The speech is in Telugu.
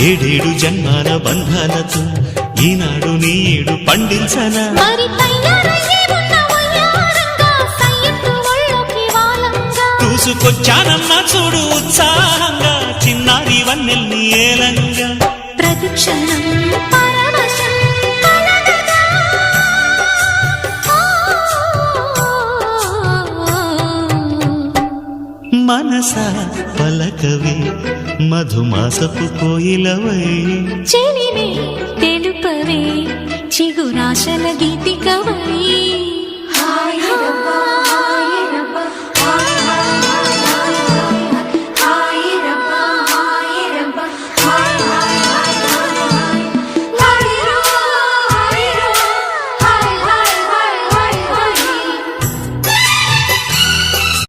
ఏడేడు జన్మాల బంధాలతో ఈనాడు నీడు పండించనా చూసుకొచ్చానమ్మా చూడు ఉత్సాహంగా చిన్నారి వన్నెల్ని ఏలంగా ప్రతిక్షణం మనసా పలకవే మధుమాసపు కోయిలవై చెలిమే తెలుపవే చిగురాశల గీతికవై